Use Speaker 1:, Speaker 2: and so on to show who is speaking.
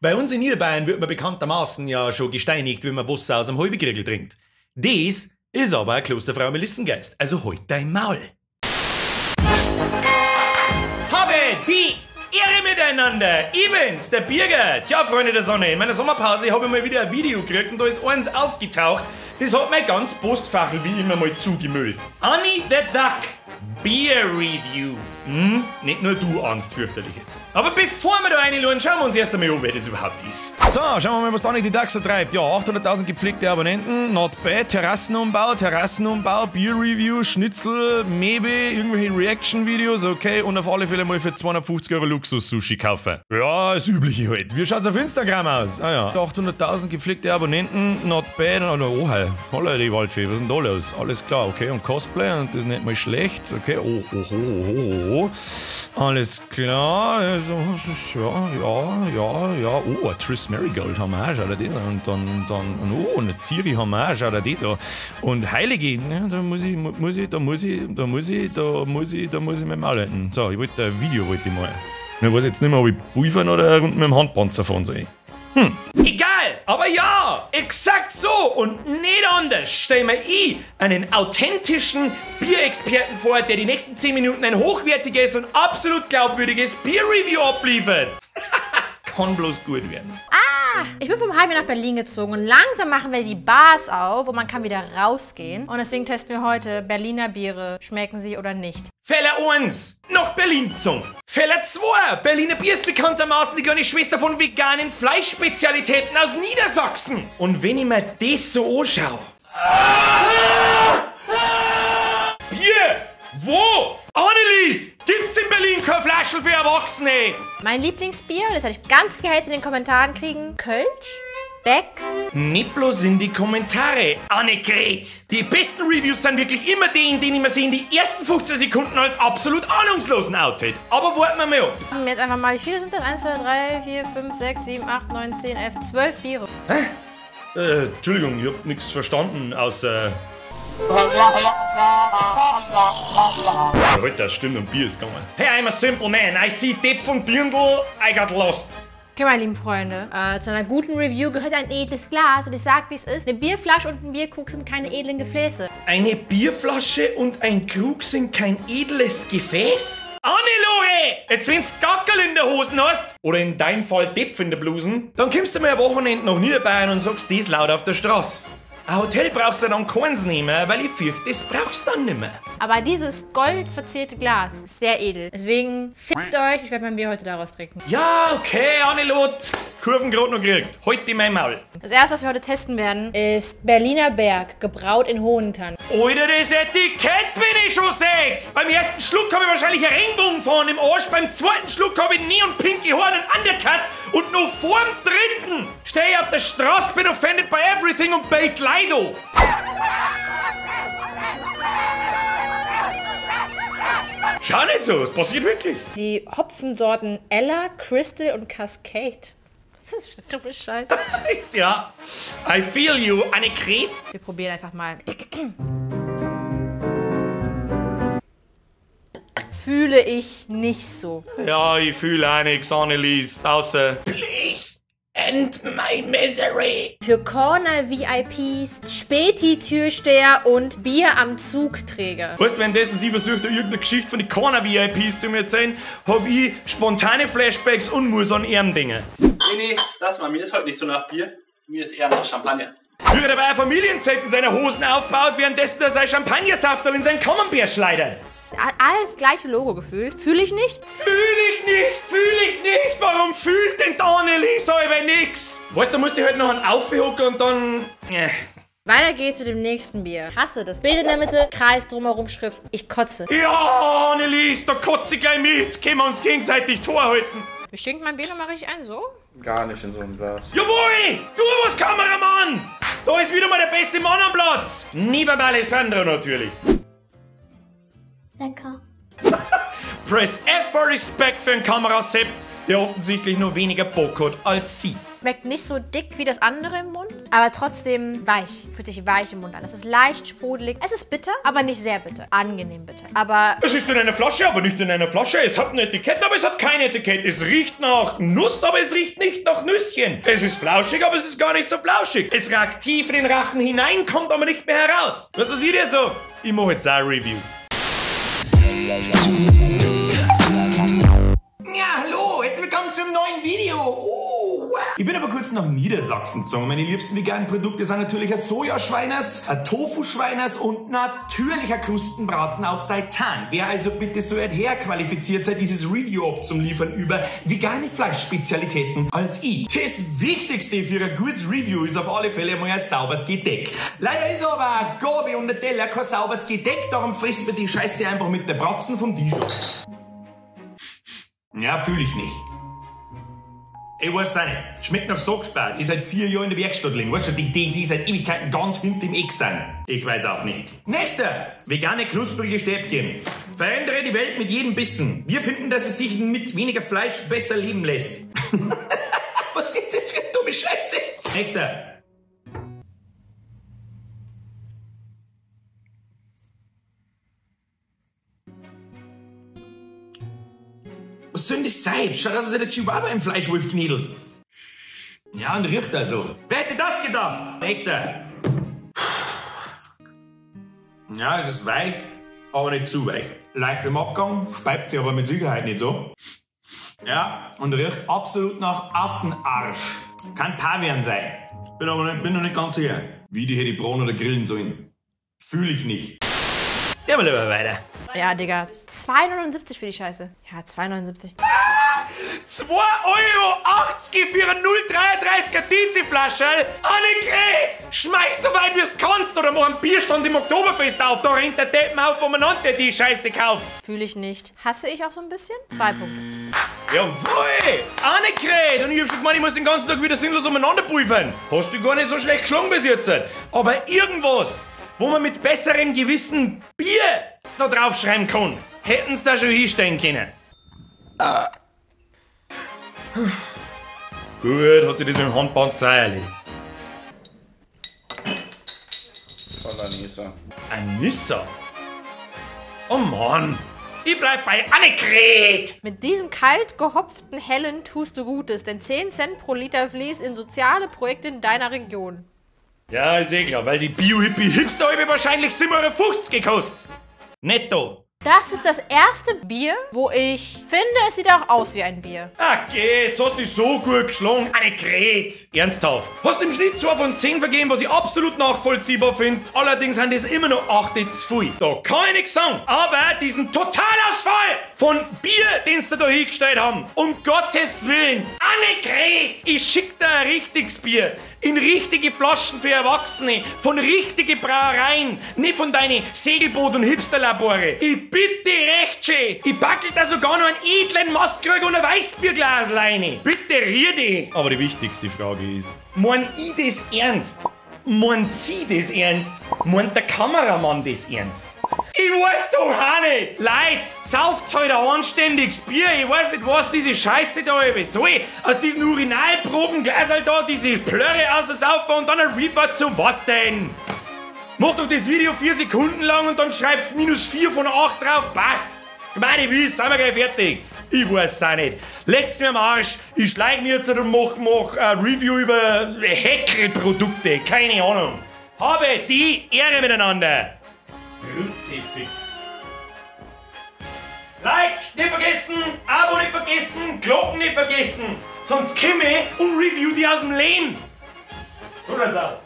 Speaker 1: Bei uns in Niederbayern wird man bekanntermaßen ja schon gesteinigt, wenn man Wasser aus dem Halbekriegel trinkt. Das ist aber ein Klosterfrau Melissengeist, also halt dein Maul. Habe die Ehre miteinander! Ich bin's, der Birger! Tja, Freunde der Sonne, in meiner Sommerpause habe ich mal wieder ein Video gekriegt und da ist eins aufgetaucht, das hat mein ganz Postfachel wie immer mal zugemüllt. Annie the Duck Beer Review. Nicht nur du ahnst Fürchterliches. Aber bevor wir da reinschauen, schauen wir uns erst einmal an, wer das überhaupt ist. So, schauen wir mal, was Annie the Duck so treibt. Ja, 800.000 gepflegte Abonnenten, not bad. Terrassenumbau, Beer Review, Schnitzel, Maybe, irgendwelche Reaction-Videos, okay. Und auf alle Fälle mal für 250 € Luxus-Sushi kaufen. Ja, das Übliche halt. Wie schaut's auf Instagram aus? Ah ja, 800.000 gepflegte Abonnenten, not bad. Oh, holla die Waldfee, was ist denn da los? Alles klar, okay. Und Cosplay, und das ist nicht mal schlecht. Okay, oh. Alles klar. Also, ja. Oh, ein Tris Marigold haben wir auch, schau dir das an. Und dann, eine Ciri haben wir auch, schau dir das an. Und Heilige, ne, da muss ich mich mal halten. So, ich wollte ein Video, Ich weiß jetzt nicht mehr, ob ich Pulvern oder mit dem Handpanzer fahren soll. Egal, aber ja, exakt so und nicht anders stellen wir einen authentischen Bierexperten vor, der die nächsten 10 Minuten ein hochwertiges und absolut glaubwürdiges Bier-Review abliefert. Kann bloß gut werden.
Speaker 2: Ich bin vom Heimweg nach Berlin gezogen und langsam machen wir die Bars auf und man kann wieder rausgehen. Und deswegen testen wir heute Berliner Biere. Schmecken sie oder nicht?
Speaker 1: Fälle 1, nach Berlin gezogen. Fälle 2, Berliner Bier ist bekanntermaßen die kleine Schwester von veganen Fleischspezialitäten aus Niedersachsen. Und wenn ich mir das so anschaue. Bier! Wo? Annelies! Gibt's in Berlin keine Flaschen für Erwachsene?
Speaker 2: Mein Lieblingsbier, das werde ich ganz viel Hate in den Kommentaren kriegen. Kölsch? Becks?
Speaker 1: Nicht bloß in die Kommentare, Annegret. Die besten Reviews sind wirklich immer die, in denen man sie in die ersten 15 Sekunden als absolut ahnungslosen outet. Aber warten wir mal ab.
Speaker 2: Jetzt einfach mal, wie viele sind das? 1, 2, 3, 4, 5, 6, 7, 8, 9, 10, 11, 12 Biere.
Speaker 1: Entschuldigung, ich hab nichts verstanden, außer... Heute, das stimmt, um Bier ist gegangen. Hey, I'm a simple man. I see Depp von Dirndl, I got lost.
Speaker 2: Okay, meine lieben Freunde, zu einer guten Review gehört ein edles Glas und ich sag, wie es ist. Eine Bierflasche und ein Bierkrug sind keine edlen Gefäße.
Speaker 1: Eine Bierflasche und ein Krug sind kein edles Gefäß? Annelohe! Jetzt wenn's Gackerl in der Hosen hast, oder in deinem Fall Depp in der Blusen, dann kommst du mal am Wochenende nach Niederbayern und sagst das laut auf der Straße. Ein Hotel brauchst du dann keins nehmen, weil ich fürchte, das brauchst du dann nicht mehr.
Speaker 2: Aber dieses goldverzierte Glas ist sehr edel. Deswegen fickt euch, ich werde mein Bier heute daraus trinken.
Speaker 1: Ja, okay, Annelot. Kurven gerade noch gekriegt. Heute in mein Maul.
Speaker 2: Das erste, was wir heute testen werden, ist Berliner Berg, gebraut in Hohentann.
Speaker 1: Alter, das Etikett bin ich schon säg. Beim ersten Schluck habe ich wahrscheinlich eine Regenbogenfahne im Arsch. Beim zweiten Schluck habe ich neonpinke Haare und Undercut. Und noch vor dem dritten stehe ich auf der Straße, bin offended by everything und bake Lido. Schau nicht so, es passiert wirklich.
Speaker 2: Die Hopfensorten Ella, Crystal und Cascade. Was ist das für eine dumme Scheiße?
Speaker 1: Ja, I feel you, Annegret.
Speaker 2: Wir probieren einfach mal. Fühle ich nicht so.
Speaker 1: Ja, ich fühle auch nichts, Annelies, außer Please end my misery.
Speaker 2: Für Corner-VIPs, Späti-Türsteher und Bier am Zugträger.
Speaker 1: Weißt du, währenddessen sie versucht, irgendeine Geschichte von den Corner-VIPs zu mir erzählen, hab ich spontane Flashbacks und muss an ihrem denken.
Speaker 3: Nee, lass mal, mir ist heute nicht so nach Bier. Mir ist eher nach Champagner.
Speaker 1: Wie er dabei ein Familienzelt in seine Hosen aufbaut, währenddessen er sein Champagnersafterl in seinen Camembert schleudert.
Speaker 2: Alles gleiche Logo gefühlt. Fühle ich nicht?
Speaker 1: Fühl ich nicht! Warum fühlt denn Annelies aber nix? Weißt du, musst du halt noch einen aufhocken und dann...
Speaker 2: Weiter geht's mit dem nächsten Bier. Hasse das. Bild in der Mitte, Kreis drumherum, Schrift. Ich kotze.
Speaker 1: Ja, Annelies, da kotze ich gleich mit. Können wir uns gegenseitig Tor halten.
Speaker 2: Ich schenke mein Bier nochmal richtig ein, so?
Speaker 3: Gar nicht in so einem Glas.
Speaker 1: Jawohl! Du was, Kameramann! Da ist wieder mal der beste Mann am Platz. Neben Alessandro natürlich.
Speaker 4: Lecker.
Speaker 1: Press F for Respect für einen Kamerasepp, der offensichtlich nur weniger Bock hat als sie.
Speaker 2: Schmeckt nicht so dick wie das andere im Mund, aber trotzdem weich. Fühlt sich weich im Mund an. Es ist leicht sprudelig. Es ist bitter, aber nicht sehr bitter. Angenehm bitter. Aber
Speaker 1: es ist in einer Flasche, aber nicht in einer Flasche. Es hat ein Etikett, aber es hat kein Etikett. Es riecht nach Nuss, aber es riecht nicht nach Nüsschen. Es ist flauschig, aber es ist gar nicht so flauschig. Es ragt tief in den Rachen hinein, kommt aber nicht mehr heraus. Was seht ihr so? Ich mache jetzt auch Reviews. Ja, hallo, herzlich willkommen zum neuen Video. Ich bin vor kurzem nach Niedersachsen gezogen. Meine liebsten veganen Produkte sind natürlich ein Sojaschweiners, ein Tofu-Schweiners und natürlicher Krustenbraten aus Seitan. Wer also bitte so herqualifiziert sei, dieses Review abzuliefern über vegane Fleischspezialitäten als ich. Das Wichtigste für ein gutes Review ist auf alle Fälle mal ein sauberes Gedeck. Leider ist aber eine Gabel und ein Teller kein sauberes Gedeck, darum frisst man die Scheiße einfach mit der Bratzen vom Tisch ab. Ja, fühle ich nicht. Ich weiß auch nicht. Schmeckt nach so gesperrt. Die seit 4 Jahren in der Werkstatt liegen. Weißt du, die seit Ewigkeiten ganz hinten im Eck sind. Ich weiß auch nicht. Nächster. Vegane knusprige Stäbchen. Verändere die Welt mit jedem Bissen. Wir finden, dass es sich mit weniger Fleisch besser leben lässt. Was ist das für eine dumme Scheiße? Nächster. Was soll denn das sein? Schau, dass er der Chihuahua im Fleischwolf knädelt. Ja, und riecht also. Wer hätte das gedacht? Nächster. Ja, es ist weich, aber nicht zu weich. Leicht im Abgang, speibt sie aber mit Sicherheit nicht so. Ja, und riecht absolut nach Affenarsch. Kann Pavian sein. Bin noch nicht ganz sicher, wie die hier die braten oder grillen sollen. Fühle ich nicht. Der will aber weiter.
Speaker 2: ja, Digga. 2,79 für die Scheiße. Ja, 2,79.
Speaker 1: 2,80 € für eine 0,33er Dezi-Flasche. Annegret, schmeiß so weit wie es kannst oder mach einen Bierstand im Oktoberfest auf. Da rennt der Deppen auf, wo man der die Scheiße kauft.
Speaker 2: Fühle ich nicht. Hasse ich auch so ein bisschen? 2 Punkte.
Speaker 1: Jawohl, Annegret. Und ich hab schon gemeint, ich muss den ganzen Tag wieder sinnlos umeinander prüfen. Hast du gar nicht so schlecht geschlagen bis jetzt. Aber irgendwas, wo man mit besserem Gewissen Bier da draufschreiben kann, hätten sie da schon hinstellen können. Gut, hat sich das mit dem Handband erledigt.
Speaker 3: Von der Nisa.
Speaker 1: Anissa? Oh Mann, ich bleib bei Annegret.
Speaker 2: Mit diesem kalt gehopften Hellen tust du Gutes, denn 10 Cent pro Liter fließt in soziale Projekte in deiner Region.
Speaker 1: Ja, ist eh klar, weil die Bio-Hippie-Hipster habe wahrscheinlich 7,50 € gekostet. Netto.
Speaker 2: Das ist das erste Bier, wo ich finde, es sieht auch aus wie ein Bier.
Speaker 1: Ah, jetzt hast du so gut geschlagen. Annegret. Ernsthaft. Hast im Schnitt 2 von 10 vergeben, was ich absolut nachvollziehbar finde. Allerdings sind das immer noch 8 zu viel. Da kann ich nichts sagen. Aber diesen Totalausfall von Bier, den sie da hingestellt haben, um Gottes Willen. Annegret, ich schick dir ein richtiges Bier. In richtige Flaschen für Erwachsene. Von richtigen Brauereien. Nicht von deinen Segelboot- und Hipsterlabore. Ich bitte recht schön. Ich backel da sogar noch einen edlen Maskrug und ein Weißbierglas rein. Bitte rierde. Aber die wichtigste Frage ist, mein ich das ernst? Meint sie das ernst? Meint der Kameramann das ernst? Ich weiß doch auch nicht. Leute, sauft's halt ein anständiges Bier. Ich weiß nicht, was diese Scheiße da ist. Soll ich aus diesen Urinalprobenglasel da diese Plörre aussaufen und dann ein Report zu was denn? Mach doch das Video 4 Sekunden lang und dann schreibst -4 von 8 drauf. Passt. Meine Wiss, sind wir gleich fertig. Ich weiß auch nicht. Leckt's mir am Arsch. Ich schleich mir jetzt und mach ein Review über Häckelprodukte. Keine Ahnung. Habe die Ehre miteinander. Kruzifix. Like nicht vergessen, Abo nicht vergessen, Glocken nicht vergessen. Sonst komme ich und review die aus dem Leben. Gut, aus.